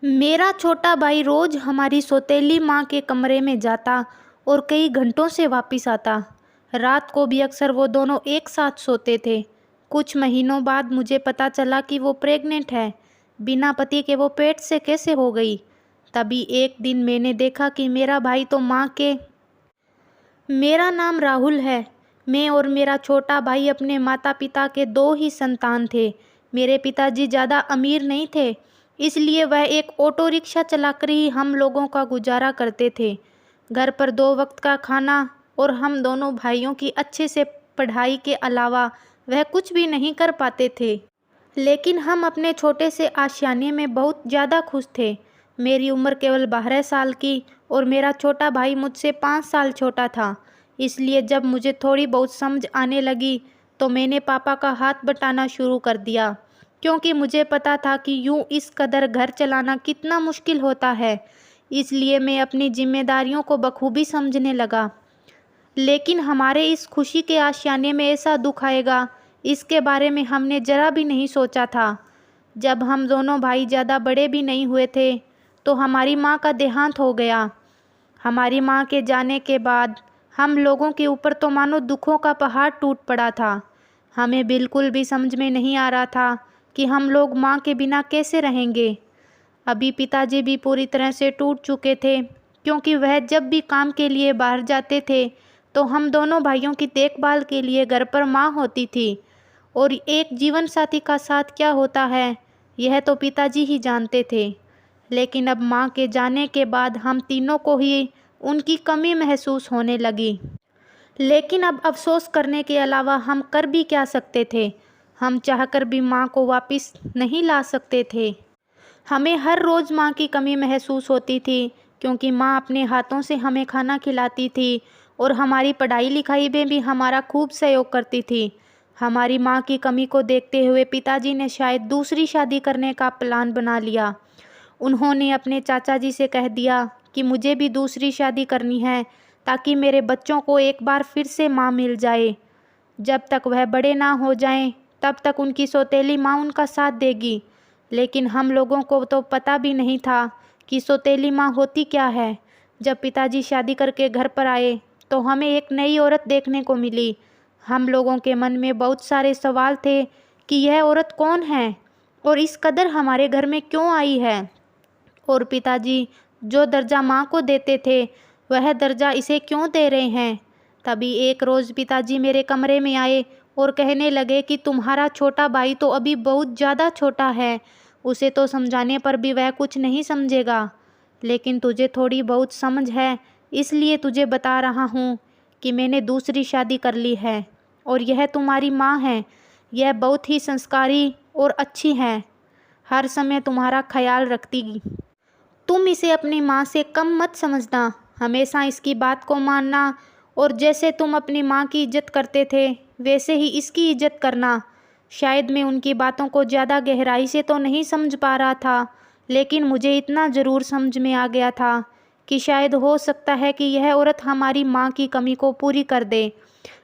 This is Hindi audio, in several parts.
मेरा छोटा भाई रोज हमारी सौतेली माँ के कमरे में जाता और कई घंटों से वापस आता। रात को भी अक्सर वो दोनों एक साथ सोते थे। कुछ महीनों बाद मुझे पता चला कि वो प्रेग्नेंट है। बिना पति के वो पेट से कैसे हो गई। तभी एक दिन मैंने देखा कि मेरा भाई तो माँ के। मेरा नाम राहुल है। मैं और मेरा छोटा भाई अपने माता पिता के दो ही संतान थे। मेरे पिताजी ज़्यादा अमीर नहीं थे, इसलिए वह एक ऑटो रिक्शा चलाकर ही हम लोगों का गुजारा करते थे। घर पर दो वक्त का खाना और हम दोनों भाइयों की अच्छे से पढ़ाई के अलावा वह कुछ भी नहीं कर पाते थे। लेकिन हम अपने छोटे से आशियाने में बहुत ज़्यादा खुश थे। मेरी उम्र केवल 12 साल की और मेरा छोटा भाई मुझसे 5 साल छोटा था। इसलिए जब मुझे थोड़ी बहुत समझ आने लगी तो मैंने पापा का हाथ बटाना शुरू कर दिया, क्योंकि मुझे पता था कि यूँ इस कदर घर चलाना कितना मुश्किल होता है। इसलिए मैं अपनी जिम्मेदारियों को बखूबी समझने लगा। लेकिन हमारे इस खुशी के आशियाने में ऐसा दुख आएगा, इसके बारे में हमने ज़रा भी नहीं सोचा था। जब हम दोनों भाई ज़्यादा बड़े भी नहीं हुए थे तो हमारी माँ का देहांत हो गया। हमारी माँ के जाने के बाद हम लोगों के ऊपर तो मानो दुखों का पहाड़ टूट पड़ा था। हमें बिल्कुल भी समझ में नहीं आ रहा था कि हम लोग माँ के बिना कैसे रहेंगे। अभी पिताजी भी पूरी तरह से टूट चुके थे, क्योंकि वह जब भी काम के लिए बाहर जाते थे तो हम दोनों भाइयों की देखभाल के लिए घर पर माँ होती थी। और एक जीवन साथी का साथ क्या होता है, यह तो पिताजी ही जानते थे। लेकिन अब माँ के जाने के बाद हम तीनों को ही उनकी कमी महसूस होने लगी। लेकिन अब अफसोस करने के अलावा हम कर भी क्या सकते थे। हम चाहकर भी माँ को वापस नहीं ला सकते थे। हमें हर रोज़ माँ की कमी महसूस होती थी, क्योंकि माँ अपने हाथों से हमें खाना खिलाती थी और हमारी पढ़ाई लिखाई में भी हमारा खूब सहयोग करती थी। हमारी माँ की कमी को देखते हुए पिताजी ने शायद दूसरी शादी करने का प्लान बना लिया। उन्होंने अपने चाचा जी से कह दिया कि मुझे भी दूसरी शादी करनी है, ताकि मेरे बच्चों को एक बार फिर से माँ मिल जाए। जब तक वह बड़े ना हो जाएं, तब तक उनकी सौतेली माँ उनका साथ देगी। लेकिन हम लोगों को तो पता भी नहीं था कि सौतेली माँ होती क्या है। जब पिताजी शादी करके घर पर आए तो हमें एक नई औरत देखने को मिली। हम लोगों के मन में बहुत सारे सवाल थे कि यह औरत कौन है और इस कदर हमारे घर में क्यों आई है। और पिताजी जो दर्जा माँ को देते थे, वह दर्जा इसे क्यों दे रहे हैं। तभी एक रोज़ पिताजी मेरे कमरे में आए और कहने लगे कि तुम्हारा छोटा भाई तो अभी बहुत ज़्यादा छोटा है, उसे तो समझाने पर भी वह कुछ नहीं समझेगा। लेकिन तुझे थोड़ी बहुत समझ है, इसलिए तुझे बता रहा हूँ कि मैंने दूसरी शादी कर ली है और यह तुम्हारी माँ है। यह बहुत ही संस्कारी और अच्छी है, हर समय तुम्हारा ख्याल रखती। तुम इसे अपनी माँ से कम मत समझना, हमेशा इसकी बात को मानना और जैसे तुम अपनी माँ की इज्जत करते थे वैसे ही इसकी इज्जत करना। शायद मैं उनकी बातों को ज़्यादा गहराई से तो नहीं समझ पा रहा था, लेकिन मुझे इतना ज़रूर समझ में आ गया था कि शायद हो सकता है कि यह औरत हमारी माँ की कमी को पूरी कर दे।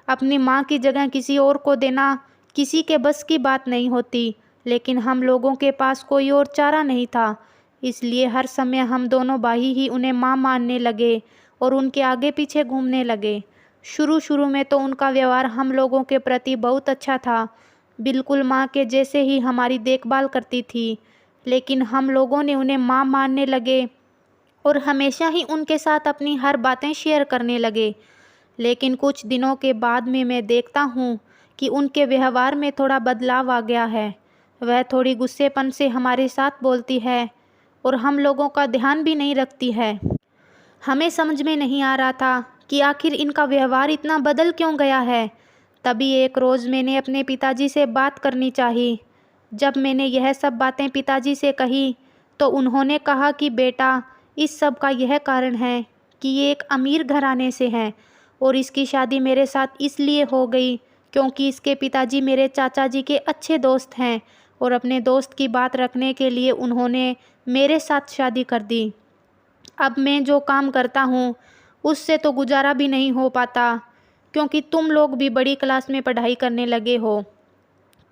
अपनी माँ की जगह किसी और को देना किसी के बस की बात नहीं होती, लेकिन हम लोगों के पास कोई और चारा नहीं था। इसलिए हर समय हम दोनों भाई ही उन्हें माँ मानने लगे और उनके आगे पीछे घूमने लगे। शुरू शुरू में तो उनका व्यवहार हम लोगों के प्रति बहुत अच्छा था, बिल्कुल माँ के जैसे ही हमारी देखभाल करती थी। लेकिन हम लोगों ने उन्हें माँ मानने लगे और हमेशा ही उनके साथ अपनी हर बातें शेयर करने लगे। लेकिन कुछ दिनों के बाद में मैं देखता हूँ कि उनके व्यवहार में थोड़ा बदलाव आ गया है। वह थोड़ी गुस्सेपन से हमारे साथ बोलती है और हम लोगों का ध्यान भी नहीं रखती है। हमें समझ में नहीं आ रहा था कि आखिर इनका व्यवहार इतना बदल क्यों गया है। तभी एक रोज़ मैंने अपने पिताजी से बात करनी चाहिए। जब मैंने यह सब बातें पिताजी से कही तो उन्होंने कहा कि बेटा, इस सब का यह कारण है कि ये एक अमीर घराने से हैं और इसकी शादी मेरे साथ इसलिए हो गई क्योंकि इसके पिताजी मेरे चाचा जी के अच्छे दोस्त हैं और अपने दोस्त की बात रखने के लिए उन्होंने मेरे साथ शादी कर दी। अब मैं जो काम करता हूँ उससे तो गुजारा भी नहीं हो पाता, क्योंकि तुम लोग भी बड़ी क्लास में पढ़ाई करने लगे हो।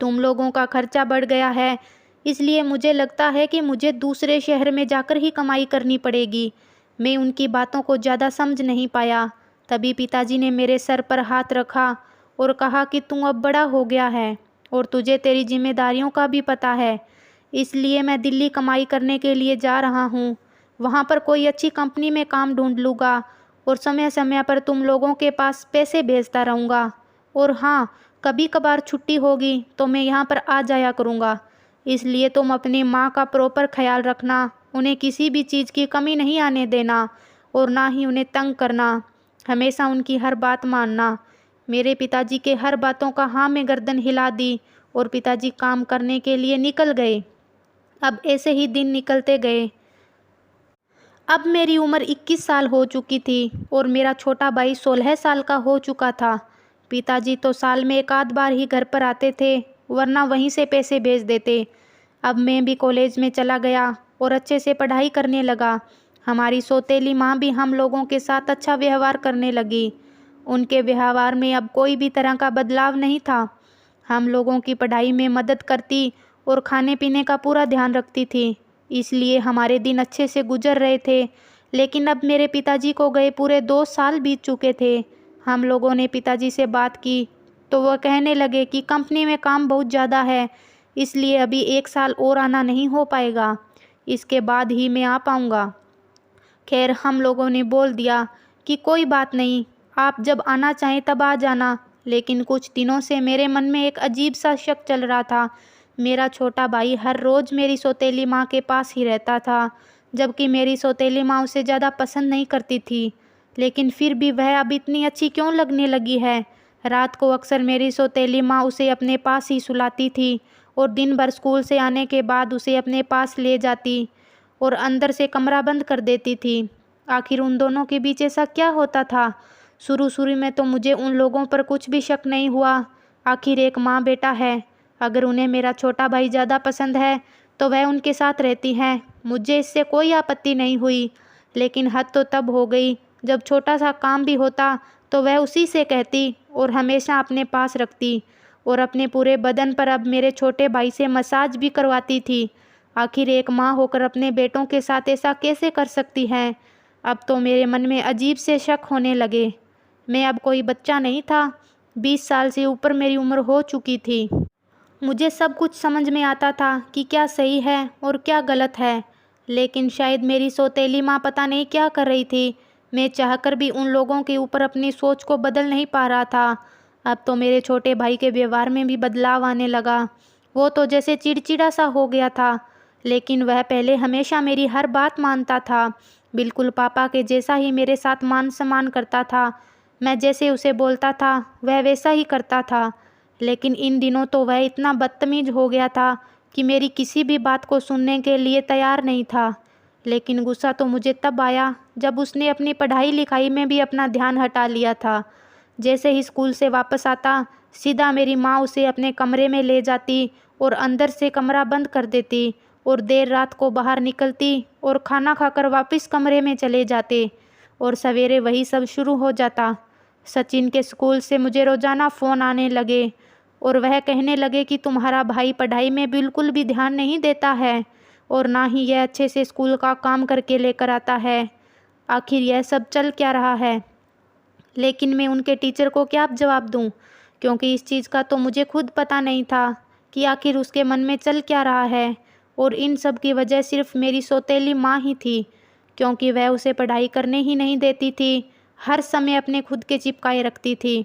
तुम लोगों का खर्चा बढ़ गया है, इसलिए मुझे लगता है कि मुझे दूसरे शहर में जाकर ही कमाई करनी पड़ेगी। मैं उनकी बातों को ज़्यादा समझ नहीं पाया। तभी पिताजी ने मेरे सर पर हाथ रखा और कहा कि तू अब बड़ा हो गया है और तुझे तेरी जिम्मेदारियों का भी पता है। इसलिए मैं दिल्ली कमाई करने के लिए जा रहा हूँ। वहाँ पर कोई अच्छी कंपनी में काम ढूंढ लूँगा और समय समय पर तुम लोगों के पास पैसे भेजता रहूँगा। और हाँ, कभी कभार छुट्टी होगी तो मैं यहाँ पर आ जाया करूँगा। इसलिए तुम अपनी माँ का प्रॉपर ख्याल रखना, उन्हें किसी भी चीज़ की कमी नहीं आने देना और ना ही उन्हें तंग करना। हमेशा उनकी हर बात मानना। मेरे पिताजी के हर बातों का हाँ में गर्दन हिला दी और पिताजी काम करने के लिए निकल गए। अब ऐसे ही दिन निकलते गए। अब मेरी उम्र 21 साल हो चुकी थी और मेरा छोटा भाई 16 साल का हो चुका था। पिताजी तो साल में एक आध बार ही घर पर आते थे, वरना वहीं से पैसे भेज देते। अब मैं भी कॉलेज में चला गया और अच्छे से पढ़ाई करने लगा। हमारी सौतेली माँ भी हम लोगों के साथ अच्छा व्यवहार करने लगी। उनके व्यवहार में अब कोई भी तरह का बदलाव नहीं था। हम लोगों की पढ़ाई में मदद करती और खाने पीने का पूरा ध्यान रखती थी। इसलिए हमारे दिन अच्छे से गुजर रहे थे। लेकिन अब मेरे पिताजी को गए पूरे 2 साल बीत चुके थे। हम लोगों ने पिताजी से बात की तो वह कहने लगे कि कंपनी में काम बहुत ज़्यादा है, इसलिए अभी 1 साल और आना नहीं हो पाएगा, इसके बाद ही मैं आ पाऊँगा। खैर, हम लोगों ने बोल दिया कि कोई बात नहीं, आप जब आना चाहें तब आ जाना। लेकिन कुछ दिनों से मेरे मन में एक अजीब सा शक चल रहा था। मेरा छोटा भाई हर रोज़ मेरी सौतेली माँ के पास ही रहता था, जबकि मेरी सौतेली माँ उसे ज़्यादा पसंद नहीं करती थी। लेकिन फिर भी वह अब इतनी अच्छी क्यों लगने लगी है। रात को अक्सर मेरी सौतेली माँ उसे अपने पास ही सुलाती थी और दिन भर स्कूल से आने के बाद उसे अपने पास ले जाती और अंदर से कमरा बंद कर देती थी। आखिर उन दोनों के बीच ऐसा क्या होता था। शुरू में तो मुझे उन लोगों पर कुछ भी शक नहीं हुआ। आखिर एक माँ बेटा है, अगर उन्हें मेरा छोटा भाई ज़्यादा पसंद है तो वह उनके साथ रहती हैं, मुझे इससे कोई आपत्ति नहीं हुई। लेकिन हद तो तब हो गई जब छोटा सा काम भी होता तो वह उसी से कहती और हमेशा अपने पास रखती और अपने पूरे बदन पर अब मेरे छोटे भाई से मसाज भी करवाती थी। आखिर एक माँ होकर अपने बेटों के साथ ऐसा कैसे कर सकती है। अब तो मेरे मन में अजीब से शक होने लगे। मैं अब कोई बच्चा नहीं था, 20 साल से ऊपर मेरी उम्र हो चुकी थी। मुझे सब कुछ समझ में आता था कि क्या सही है और क्या गलत है। लेकिन शायद मेरी सौतेली माँ पता नहीं क्या कर रही थी। मैं चाहकर भी उन लोगों के ऊपर अपनी सोच को बदल नहीं पा रहा था। अब तो मेरे छोटे भाई के व्यवहार में भी बदलाव आने लगा। वो तो जैसे चिड़चिड़ा सा हो गया था। लेकिन वह पहले हमेशा मेरी हर बात मानता था, बिल्कुल पापा के जैसा ही मेरे साथ मान सम्मान करता था। मैं जैसे उसे बोलता था वह वैसा ही करता था। लेकिन इन दिनों तो वह इतना बदतमीज हो गया था कि मेरी किसी भी बात को सुनने के लिए तैयार नहीं था। लेकिन गुस्सा तो मुझे तब आया जब उसने अपनी पढ़ाई लिखाई में भी अपना ध्यान हटा लिया था। जैसे ही स्कूल से वापस आता, सीधा मेरी माँ उसे अपने कमरे में ले जाती और अंदर से कमरा बंद कर देती और देर रात को बाहर निकलती और खाना खाकर वापस कमरे में चले जाते और सवेरे वही सब शुरू हो जाता। सचिन के स्कूल से मुझे रोज़ाना फ़ोन आने लगे और वह कहने लगे कि तुम्हारा भाई पढ़ाई में बिल्कुल भी ध्यान नहीं देता है और ना ही यह अच्छे से स्कूल का काम करके लेकर आता है। आखिर यह सब चल क्या रहा है। लेकिन मैं उनके टीचर को क्या जवाब दूं, क्योंकि इस चीज़ का तो मुझे खुद पता नहीं था कि आखिर उसके मन में चल क्या रहा है। और इन सब की वजह सिर्फ मेरी सौतेली माँ ही थी, क्योंकि वह उसे पढ़ाई करने ही नहीं देती थी, हर समय अपने खुद के चिपकाए रखती थी।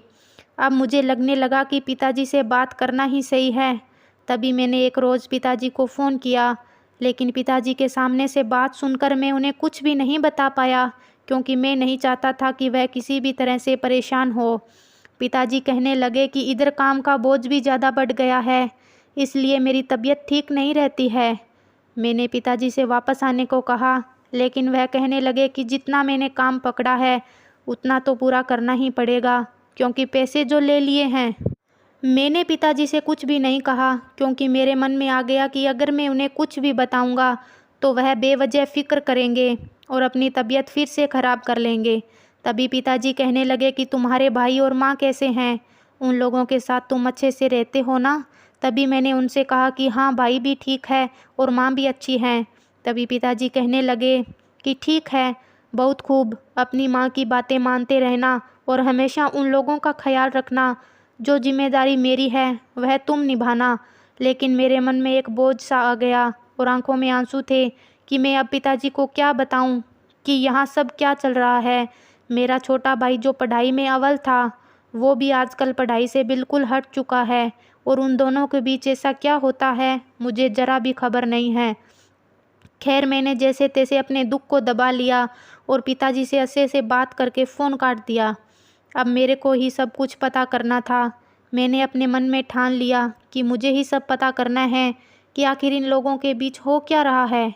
अब मुझे लगने लगा कि पिताजी से बात करना ही सही है। तभी मैंने एक रोज़ पिताजी को फ़ोन किया, लेकिन पिताजी के सामने से बात सुनकर मैं उन्हें कुछ भी नहीं बता पाया, क्योंकि मैं नहीं चाहता था कि वह किसी भी तरह से परेशान हो। पिताजी कहने लगे कि इधर काम का बोझ भी ज़्यादा बढ़ गया है, इसलिए मेरी तबीयत ठीक नहीं रहती है। मैंने पिताजी से वापस आने को कहा, लेकिन वह कहने लगे कि जितना मैंने काम पकड़ा है उतना तो पूरा करना ही पड़ेगा, क्योंकि पैसे जो ले लिए हैं। मैंने पिताजी से कुछ भी नहीं कहा, क्योंकि मेरे मन में आ गया कि अगर मैं उन्हें कुछ भी बताऊंगा तो वह बेवजह फ़िक्र करेंगे और अपनी तबीयत फिर से ख़राब कर लेंगे। तभी पिताजी कहने लगे कि तुम्हारे भाई और माँ कैसे हैं, उन लोगों के साथ तुम अच्छे से रहते हो ना। तभी मैंने उनसे कहा कि हाँ, भाई भी ठीक है और माँ भी अच्छी हैं। तभी पिताजी कहने लगे कि ठीक है, बहुत खूब, अपनी माँ की बातें मानते रहना और हमेशा उन लोगों का ख्याल रखना। जो जिम्मेदारी मेरी है वह तुम निभाना। लेकिन मेरे मन में एक बोझ सा आ गया और आंखों में आंसू थे कि मैं अब पिताजी को क्या बताऊं कि यहाँ सब क्या चल रहा है। मेरा छोटा भाई जो पढ़ाई में अव्वल था, वो भी आजकल पढ़ाई से बिल्कुल हट चुका है और उन दोनों के बीच ऐसा क्या होता है मुझे ज़रा भी खबर नहीं है। खैर, मैंने जैसे तैसे अपने दुख को दबा लिया और पिताजी से ऐसे ऐसे बात करके फ़ोन काट दिया। अब मेरे को ही सब कुछ पता करना था। मैंने अपने मन में ठान लिया कि मुझे ही सब पता करना है कि आखिर इन लोगों के बीच हो क्या रहा है।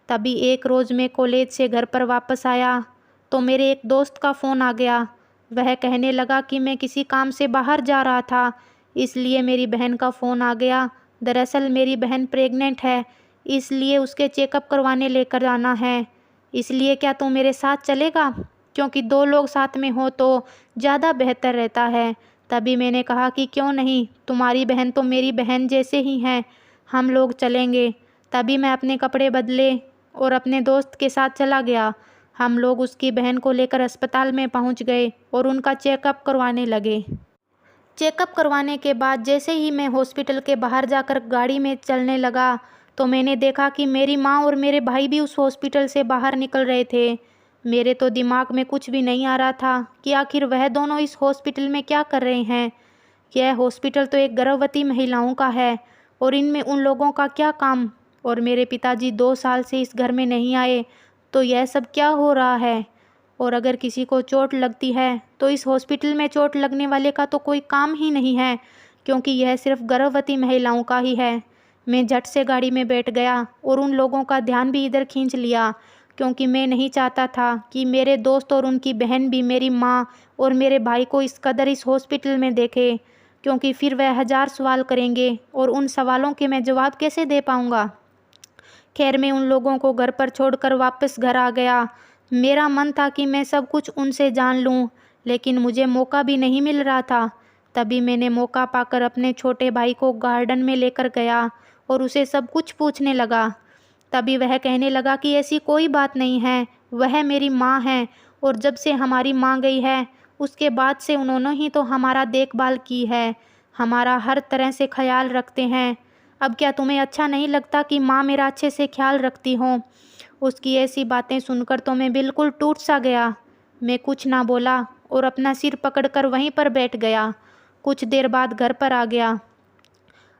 तभी एक रोज़ मैं कॉलेज से घर पर वापस आया तो मेरे एक दोस्त का फ़ोन आ गया। वह कहने लगा कि मैं किसी काम से बाहर जा रहा था, इसलिए मेरी बहन का फ़ोन आ गया। दरअसल मेरी बहन प्रेग्नेंट है, इसलिए उसके चेकअप करवाने लेकर आना है। इसलिए क्या तू मेरे साथ चलेगा? क्योंकि 2 लोग साथ में हो तो ज़्यादा बेहतर रहता है। तभी मैंने कहा कि क्यों नहीं, तुम्हारी बहन तो मेरी बहन जैसे ही हैं, हम लोग चलेंगे। तभी मैं अपने कपड़े बदले और अपने दोस्त के साथ चला गया। हम लोग उसकी बहन को लेकर अस्पताल में पहुंच गए और उनका चेकअप करवाने लगे। चेकअप करवाने के बाद जैसे ही मैं हॉस्पिटल के बाहर जाकर गाड़ी में चलने लगा तो मैंने देखा कि मेरी माँ और मेरे भाई भी उस हॉस्पिटल से बाहर निकल रहे थे। मेरे तो दिमाग में कुछ भी नहीं आ रहा था कि आखिर वह दोनों इस हॉस्पिटल में क्या कर रहे हैं। यह हॉस्पिटल तो एक गर्भवती महिलाओं का है और इनमें उन लोगों का क्या काम। और मेरे पिताजी 2 साल से इस घर में नहीं आए, तो यह सब क्या हो रहा है। और अगर किसी को चोट लगती है तो इस हॉस्पिटल में चोट लगने वाले का तो कोई काम ही नहीं है, क्योंकि यह सिर्फ गर्भवती महिलाओं का ही है। मैं झट से गाड़ी में बैठ गया और उन लोगों का ध्यान भी इधर खींच लिया, क्योंकि मैं नहीं चाहता था कि मेरे दोस्त और उनकी बहन भी मेरी माँ और मेरे भाई को इस कदर इस हॉस्पिटल में देखे, क्योंकि फिर वह 1000 सवाल करेंगे और उन सवालों के मैं जवाब कैसे दे पाऊँगा। खैर, मैं उन लोगों को घर पर छोड़कर वापस घर आ गया। मेरा मन था कि मैं सब कुछ उनसे जान लूं, लेकिन मुझे मौका भी नहीं मिल रहा था। तभी मैंने मौका पाकर अपने छोटे भाई को गार्डन में लेकर गया और उसे सब कुछ पूछने लगा। तभी वह कहने लगा कि ऐसी कोई बात नहीं है, वह मेरी माँ है और जब से हमारी माँ गई है उसके बाद से उन्होंने ही तो हमारा देखभाल की है, हमारा हर तरह से ख्याल रखते हैं। अब क्या तुम्हें अच्छा नहीं लगता कि माँ मेरा अच्छे से ख्याल रखती हो? उसकी ऐसी बातें सुनकर तो मैं बिल्कुल टूट सा गया। मैं कुछ ना बोला और अपना सिर पकड़कर वहीं पर बैठ गया। कुछ देर बाद घर पर आ गया।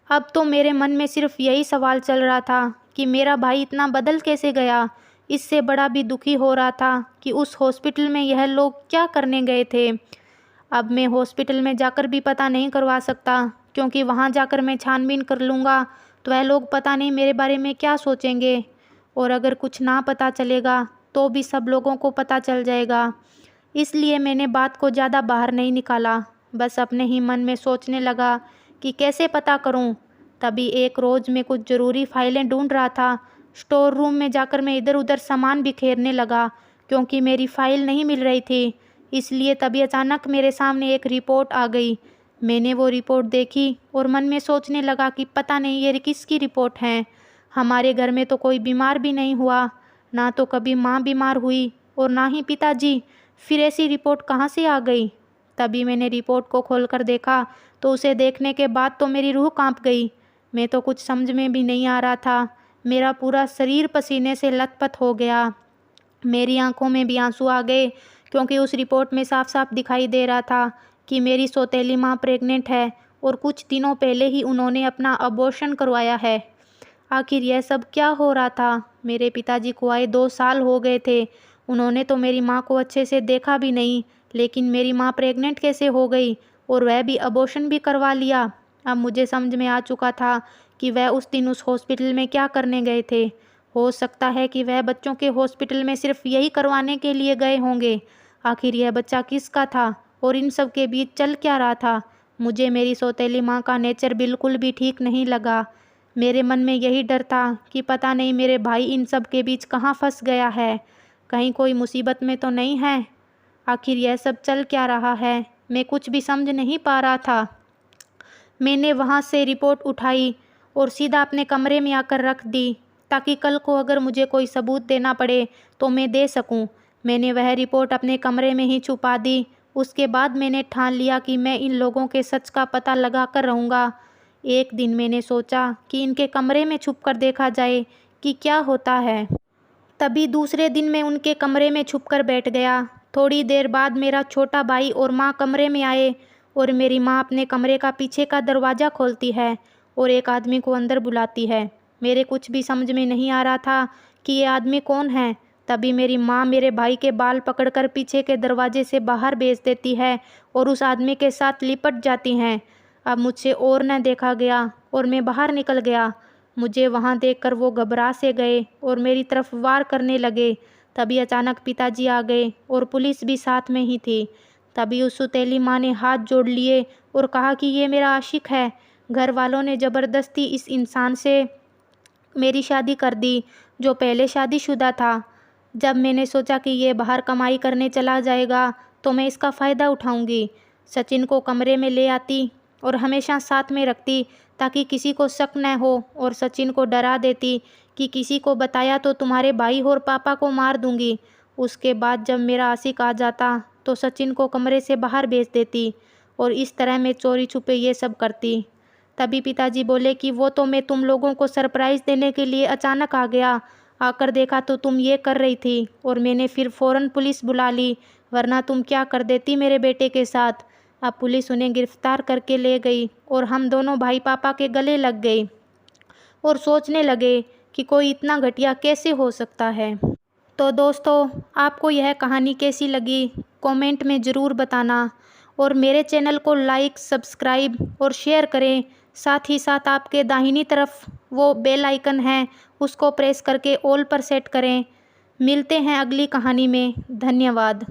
अब तो मेरे मन में सिर्फ यही सवाल चल रहा था कि मेरा भाई इतना बदल कैसे गया। इससे बड़ा भी दुखी हो रहा था कि उस हॉस्पिटल में यह लोग क्या करने गए थे। अब मैं हॉस्पिटल में जाकर भी पता नहीं करवा सकता, क्योंकि वहाँ जाकर मैं छानबीन कर लूँगा तो वह लोग पता नहीं मेरे बारे में क्या सोचेंगे। और अगर कुछ ना पता चलेगा तो भी सब लोगों को पता चल जाएगा। इसलिए मैंने बात को ज़्यादा बाहर नहीं निकाला, बस अपने ही मन में सोचने लगा कि कैसे पता करूं। तभी एक रोज़ मैं कुछ ज़रूरी फाइलें ढूंढ रहा था। स्टोर रूम में जाकर मैं इधर उधर सामान बिखेरने लगा, क्योंकि मेरी फ़ाइल नहीं मिल रही थी। इसलिए तभी अचानक मेरे सामने एक रिपोर्ट आ गई। मैंने वो रिपोर्ट देखी और मन में सोचने लगा कि पता नहीं ये किसकी रिपोर्ट है। हमारे घर में तो कोई बीमार भी नहीं हुआ, ना तो कभी माँ बीमार हुई और ना ही पिताजी, फिर ऐसी रिपोर्ट कहाँ से आ गई। तभी मैंने रिपोर्ट को खोलकर देखा तो उसे देखने के बाद तो मेरी रूह कांप गई। मैं तो कुछ समझ में भी नहीं आ रहा था। मेरा पूरा शरीर पसीने से लथपथ हो गया। मेरी आंखों में भी आंसू आ गए, क्योंकि उस रिपोर्ट में साफ साफ दिखाई दे रहा था कि मेरी सौतेली माँ प्रेग्नेंट है और कुछ दिनों पहले ही उन्होंने अपना अबॉर्शन करवाया है। आखिर यह सब क्या हो रहा था? मेरे पिताजी को आए 2 साल हो गए थे। उन्होंने तो मेरी माँ को अच्छे से देखा भी नहीं, लेकिन मेरी माँ प्रेग्नेंट कैसे हो गई और वह भी अबॉर्शन भी करवा लिया। अब मुझे समझ में आ चुका था कि वह उस दिन उस हॉस्पिटल में क्या करने गए थे। हो सकता है कि वह बच्चों के हॉस्पिटल में सिर्फ यही करवाने के लिए गए होंगे। आखिर यह बच्चा किसका था और इन सब के बीच चल क्या रहा था? मुझे मेरी सौतेली माँ का नेचर बिल्कुल भी ठीक नहीं लगा। मेरे मन में यही डर था कि पता नहीं मेरे भाई इन सब के बीच कहाँ फंस गया है, कहीं कोई मुसीबत में तो नहीं है। आखिर यह सब चल क्या रहा है, मैं कुछ भी समझ नहीं पा रहा था। मैंने वहाँ से रिपोर्ट उठाई और सीधा अपने कमरे में आकर रख दी, ताकि कल को अगर मुझे कोई सबूत देना पड़े तो मैं दे सकूं। मैंने वह रिपोर्ट अपने कमरे में ही छुपा दी। उसके बाद मैंने ठान लिया कि मैं इन लोगों के सच का पता लगा कर रहूँगा। एक दिन मैंने सोचा कि इनके कमरे में छुपकर देखा जाए कि क्या होता है। तभी दूसरे दिन मैं उनके कमरे में छुपकर बैठ गया। थोड़ी देर बाद मेरा छोटा भाई और माँ कमरे में आए और मेरी माँ अपने कमरे का पीछे का दरवाज़ा खोलती है और एक आदमी को अंदर बुलाती है। मेरे कुछ भी समझ में नहीं आ रहा था कि ये आदमी कौन है। तभी मेरी माँ मेरे भाई के बाल पकड़कर पीछे के दरवाजे से बाहर भेज देती है और उस आदमी के साथ लिपट जाती हैं। अब मुझसे और न देखा गया और मैं बाहर निकल गया। मुझे वहाँ देखकर वो घबरा से गए और मेरी तरफ वार करने लगे। तभी अचानक पिताजी आ गए और पुलिस भी साथ में ही थी। तभी उस सौतेली माँ ने हाथ जोड़ लिए और कहा कि ये मेरा आशिक है। घर वालों ने ज़बरदस्ती इस इंसान से मेरी शादी कर दी, जो पहले शादीशुदा था। जब मैंने सोचा कि ये बाहर कमाई करने चला जाएगा तो मैं इसका फ़ायदा उठाऊंगी, सचिन को कमरे में ले आती और हमेशा साथ में रखती, ताकि किसी को शक न हो, और सचिन को डरा देती कि किसी को बताया तो तुम्हारे भाई और पापा को मार दूंगी। उसके बाद जब मेरा आशिक आ जाता तो सचिन को कमरे से बाहर भेज देती और इस तरह मैं चोरी छुपे ये सब करती। तभी पिताजी बोले कि वो तो मैं तुम लोगों को सरप्राइज़ देने के लिए अचानक आ गया, आकर देखा तो तुम ये कर रही थी और मैंने फिर फ़ौरन पुलिस बुला ली, वरना तुम क्या कर देती मेरे बेटे के साथ। अब पुलिस उन्हें गिरफ्तार करके ले गई और हम दोनों भाई पापा के गले लग गए और सोचने लगे कि कोई इतना घटिया कैसे हो सकता है। तो दोस्तों, आपको यह कहानी कैसी लगी कमेंट में ज़रूर बताना और मेरे चैनल को लाइक, सब्सक्राइब और शेयर करें। साथ ही साथ आपके दाहिनी तरफ वो बेल आइकन है, उसको प्रेस करके ऑल पर सेट करें। मिलते हैं अगली कहानी में। धन्यवाद।